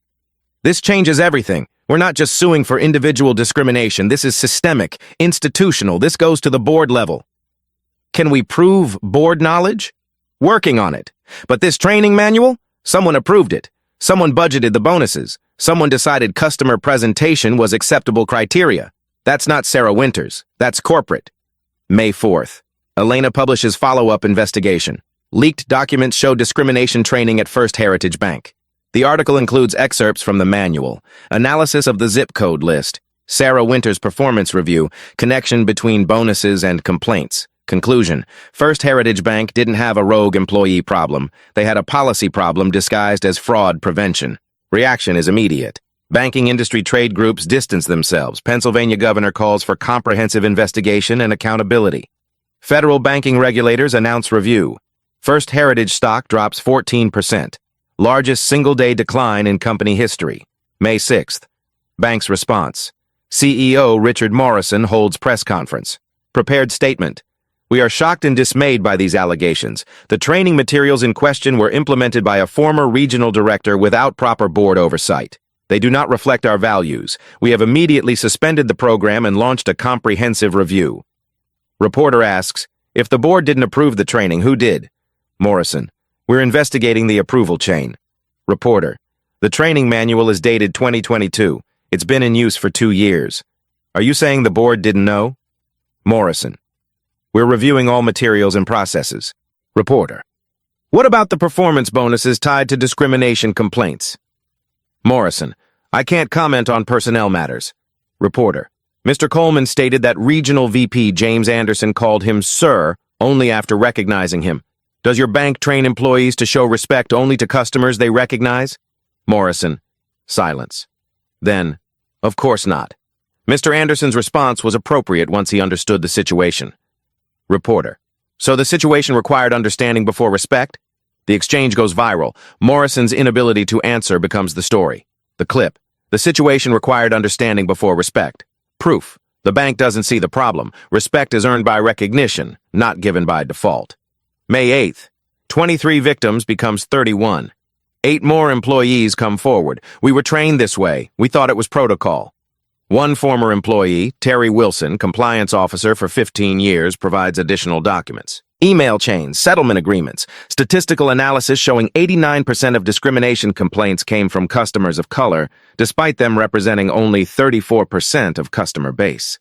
This changes everything. We're not just suing for individual discrimination. This is systemic, institutional. This goes to the board level. Can we prove board knowledge? Working on it. But this training manual? Someone approved it. Someone budgeted the bonuses. Someone decided customer presentation was acceptable criteria. That's not Sarah Winters. That's corporate. May 4th. Elena publishes follow-up investigation. Leaked documents show discrimination training at First Heritage Bank. The article includes excerpts from the manual, analysis of the zip code list, Sarah Winters' performance review, connection between bonuses and complaints. Conclusion: First Heritage Bank didn't have a rogue employee problem. They had a policy problem disguised as fraud prevention. Reaction is immediate. Banking industry trade groups distance themselves. Pennsylvania governor calls for comprehensive investigation and accountability. Federal banking regulators announce review. First Heritage stock drops 14%. Largest single-day decline in company history. May 6th. Bank's response. CEO Richard Morrison holds press conference. Prepared statement. We are shocked and dismayed by these allegations. The training materials in question were implemented by a former regional director without proper board oversight. They do not reflect our values. We have immediately suspended the program and launched a comprehensive review. Reporter asks, if the board didn't approve the training, who did? Morrison. We're investigating the approval chain. Reporter. The training manual is dated 2022. It's been in use for 2 years. Are you saying the board didn't know? Morrison. We're reviewing all materials and processes. Reporter. What about the performance bonuses tied to discrimination complaints? Morrison. I can't comment on personnel matters. Reporter. Mr. Coleman stated that Regional VP James Anderson called him Sir only after recognizing him. Does your bank train employees to show respect only to customers they recognize? Morrison. Silence. Then, of course not. Mr. Anderson's response was appropriate once he understood the situation. Reporter. So the situation required understanding before respect? The exchange goes viral. Morrison's inability to answer becomes the story. The clip. The situation required understanding before respect. Proof. The bank doesn't see the problem. Respect is earned by recognition, not given by default. May 8th. 23 victims becomes 31. 8 more employees come forward. We were trained this way. We thought it was protocol. One former employee, Terry Wilson, compliance officer for 15 years, provides additional documents. Email chains, settlement agreements, statistical analysis showing 89% of discrimination complaints came from customers of color, despite them representing only 34% of customer base.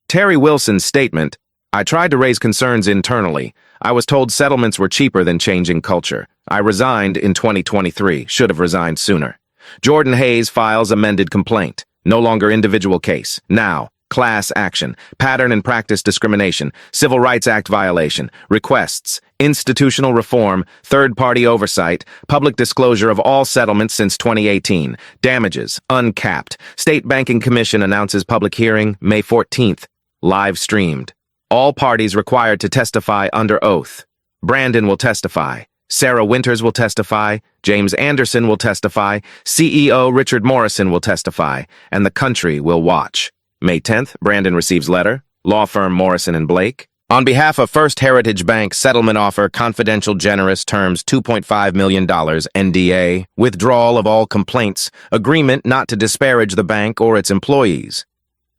Terry Wilson's statement, I tried to raise concerns internally. I was told settlements were cheaper than changing culture. I resigned in 2023, should have resigned sooner. Jordan Hayes files amended complaint. No longer individual case. Now, class action, pattern and practice discrimination, Civil Rights Act violation, requests, institutional reform, third-party oversight, public disclosure of all settlements since 2018, damages, uncapped. State Banking Commission announces public hearing May 14th, live streamed. All parties required to testify under oath. Brandon will testify. Sarah Winters will testify, James Anderson will testify, CEO Richard Morrison will testify, and the country will watch. May 10th, Brandon receives letter, law firm Morrison & Blake. On behalf of First Heritage Bank, settlement offer, confidential generous terms $2.5 million, NDA, withdrawal of all complaints, agreement not to disparage the bank or its employees.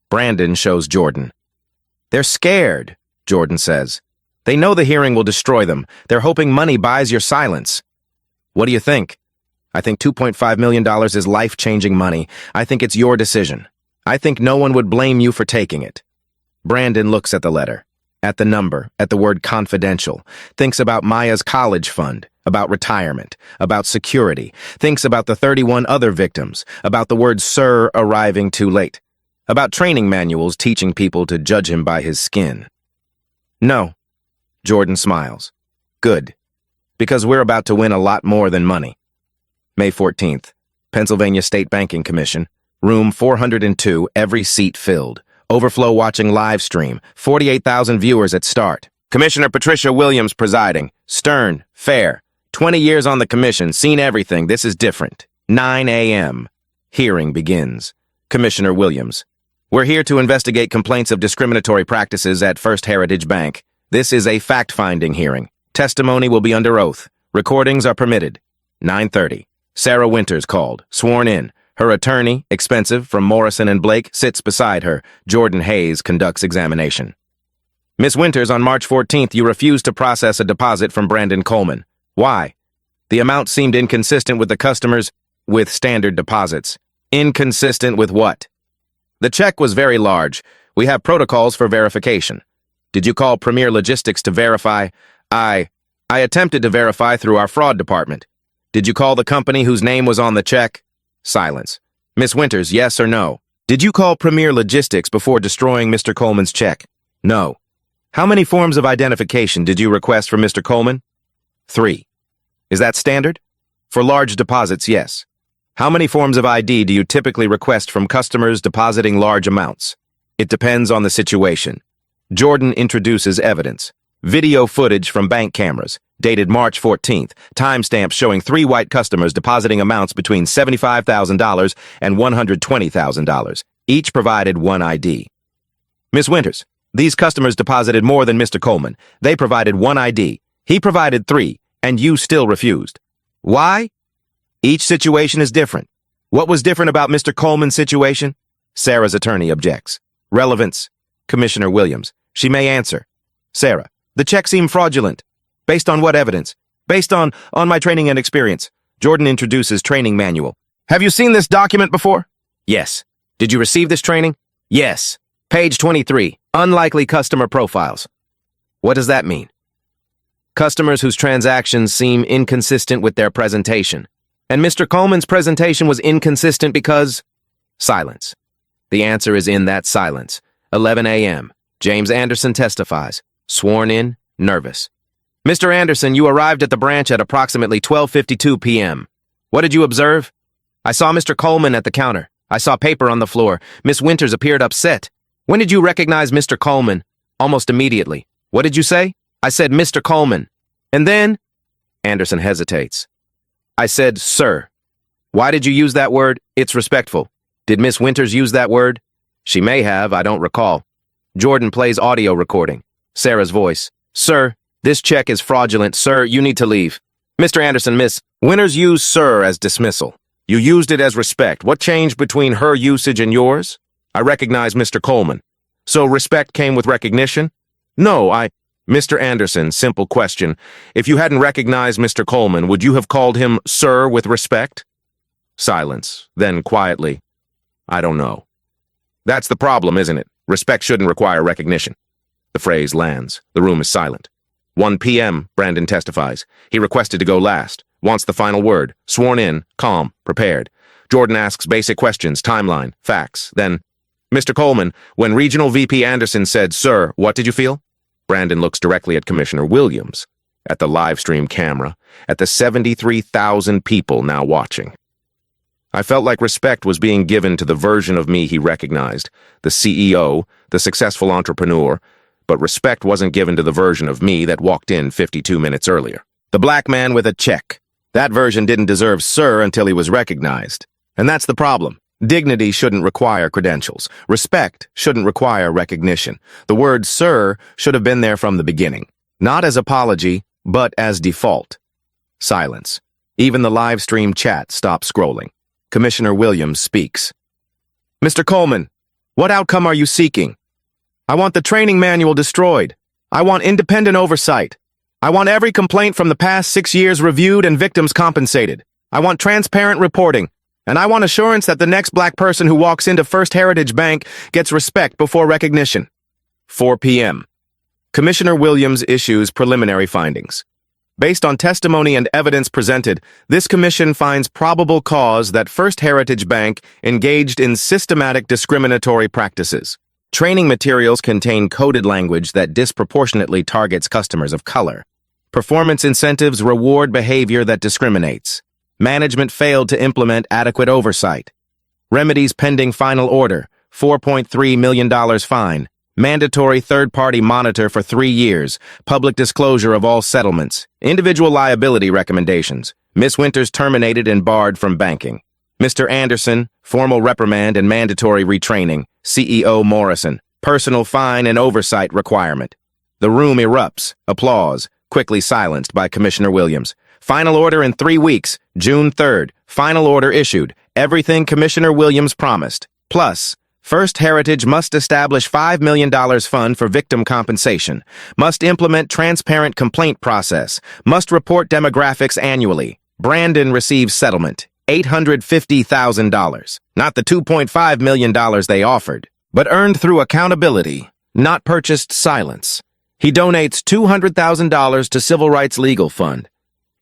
Brandon shows Jordan. They're scared, Jordan says. They know the hearing will destroy them. They're hoping money buys your silence. What do you think? I think $2.5 million is life-changing money. I think it's your decision. I think no one would blame you for taking it. Brandon looks at the letter, at the number, at the word confidential, thinks about Maya's college fund, about retirement, about security, thinks about the 31 other victims, about the word sir arriving too late, about training manuals teaching people to judge him by his skin. No. Jordan smiles. Good. Because we're about to win a lot more than money. May 14th. Pennsylvania State Banking Commission. Room 402, every seat filled. Overflow watching live stream. 48,000 viewers at start. Commissioner Patricia Williams presiding. Stern, fair. 20 years on the commission, seen everything. This is different. 9 a.m. Hearing begins. Commissioner Williams. We're here to investigate complaints of discriminatory practices at First Heritage Bank. This is a fact-finding hearing. Testimony will be under oath. Recordings are permitted. 9:30. Sarah Winters called, sworn in. Her attorney, expensive, from Morrison and Blake, sits beside her. Jordan Hayes conducts examination. Miss Winters, on March 14th, you refused to process a deposit from Brandon Coleman. Why? The amount seemed inconsistent with the customers with standard deposits. Inconsistent with what? The check was very large. We have protocols for verification. Did you call Premier Logistics to verify? I attempted to verify through our fraud department. Did you call the company whose name was on the check? Silence. Miss Winters, yes or no? Did you call Premier Logistics before destroying Mr. Coleman's check? No. How many forms of identification did you request from Mr. Coleman? 3. Is that standard? For large deposits, yes. How many forms of ID do you typically request from customers depositing large amounts? It depends on the situation. Jordan introduces evidence. Video footage from bank cameras, dated March 14th, timestamps showing 3 white customers depositing amounts between $75,000 and $120,000. Each provided 1 ID. Miss Winters, these customers deposited more than Mr. Coleman. They provided 1 ID. He provided 3, and you still refused. Why? Each situation is different. What was different about Mr. Coleman's situation? Sarah's attorney objects. Relevance. Commissioner Williams. She may answer. Sarah. The check seemed fraudulent. Based on what evidence? Based on my training and experience. Jordan introduces training manual. Have you seen this document before? Yes. Did you receive this training? Yes. Page 23. Unlikely customer profiles. What does that mean? Customers whose transactions seem inconsistent with their presentation. And Mr. Coleman's presentation was inconsistent because... Silence. The answer is in that silence. 11 a.m. James Anderson testifies. Sworn in, nervous. Mr. Anderson, you arrived at the branch at approximately 12:52 p.m. What did you observe? I saw Mr. Coleman at the counter. I saw paper on the floor. Miss Winters appeared upset. When did you recognize Mr. Coleman? Almost immediately. What did you say? I said, Mr. Coleman. And then? Anderson hesitates. I said, sir. Why did you use that word? It's respectful. Did Miss Winters use that word? She may have, I don't recall. Jordan plays audio recording. Sarah's voice. Sir, this check is fraudulent. Sir, you need to leave. Mr. Anderson, Miss Winters used sir as dismissal. You used it as respect. What changed between her usage and yours? I recognize Mr. Coleman. So respect came with recognition? No, Mr. Anderson, simple question. If you hadn't recognized Mr. Coleman, would you have called him sir with respect? Silence. Then quietly. I don't know. That's the problem, isn't it? Respect shouldn't require recognition. The phrase lands. The room is silent. 1 p.m., Brandon testifies. He requested to go last. Wants the final word. Sworn in, calm, prepared. Jordan asks basic questions, timeline, facts. Then, Mr. Coleman, when Regional VP Anderson said, sir, what did you feel? Brandon looks directly at Commissioner Williams, at the live stream camera, at the 73,000 people now watching. I felt like respect was being given to the version of me he recognized, the CEO, the successful entrepreneur, but respect wasn't given to the version of me that walked in 52 minutes earlier. The black man with a check. That version didn't deserve sir until he was recognized. And that's the problem. Dignity shouldn't require credentials. Respect shouldn't require recognition. The word sir should have been there from the beginning. Not as apology, but as default. Silence. Even the live stream chat stopped scrolling. Commissioner Williams speaks. Mr. Coleman, what outcome are you seeking? I want the training manual destroyed. I want independent oversight. I want every complaint from the past 6 years reviewed and victims compensated. I want transparent reporting. And I want assurance that the next black person who walks into First Heritage Bank gets respect before recognition. 4 p.m. Commissioner Williams issues preliminary findings. Based on testimony and evidence presented, this commission finds probable cause that First Heritage Bank engaged in systematic discriminatory practices. Training materials contain coded language that disproportionately targets customers of color. Performance incentives reward behavior that discriminates. Management failed to implement adequate oversight. Remedies pending final order. $4.3 million fine. Mandatory third-party monitor for 3 years. Public disclosure of all settlements. Individual liability recommendations. Miss Winters terminated and barred from banking. Mr. Anderson, formal reprimand and mandatory retraining. CEO Morrison, personal fine and oversight requirement. The room erupts. Applause. Quickly silenced by Commissioner Williams. Final order in 3 weeks. June 3rd. Final order issued. Everything Commissioner Williams promised. Plus, First Heritage must establish $5 million fund for victim compensation. Must implement transparent complaint process. Must report demographics annually. Brandon receives settlement. $850,000. Not the $2.5 million they offered, but earned through accountability, not purchased silence. He donates $200,000 to Civil Rights Legal Fund.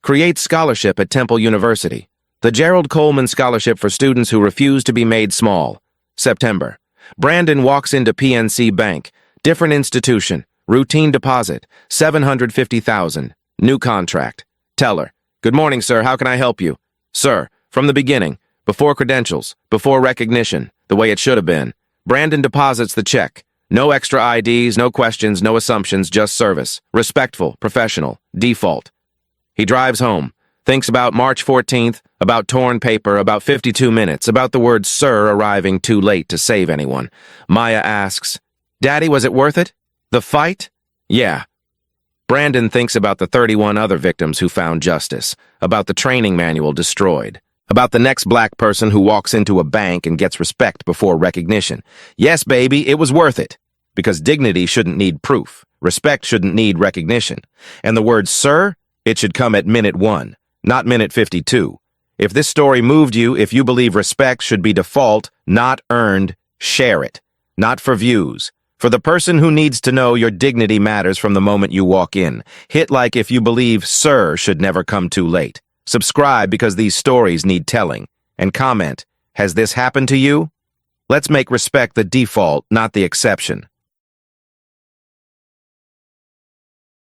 Creates scholarship at Temple University. The Gerald Coleman Scholarship for students who refuse to be made small. September. Brandon walks into PNC Bank. Different institution. Routine deposit. $750,000. New contract. Teller. Good morning, sir. How can I help you? Sir, from the beginning. Before credentials. Before recognition. The way it should have been. Brandon deposits the check. No extra IDs, no questions, no assumptions, just service. Respectful, professional, default. He drives home. Thinks about March 14th, about torn paper, about 52 minutes, about the word sir arriving too late to save anyone. Maya asks, Daddy, was it worth it? The fight? Yeah. Brandon thinks about the 31 other victims who found justice, about the training manual destroyed, about the next black person who walks into a bank and gets respect before recognition. Yes, baby, it was worth it. Because dignity shouldn't need proof. Respect shouldn't need recognition. And the word sir, it should come at minute 1. Not minute 52. If this story moved you, if you believe respect should be default, not earned, share it. Not for views. For the person who needs to know your dignity matters from the moment you walk in. Hit like if you believe sir should never come too late. Subscribe because these stories need telling. And comment, has this happened to you? Let's make respect the default, not the exception.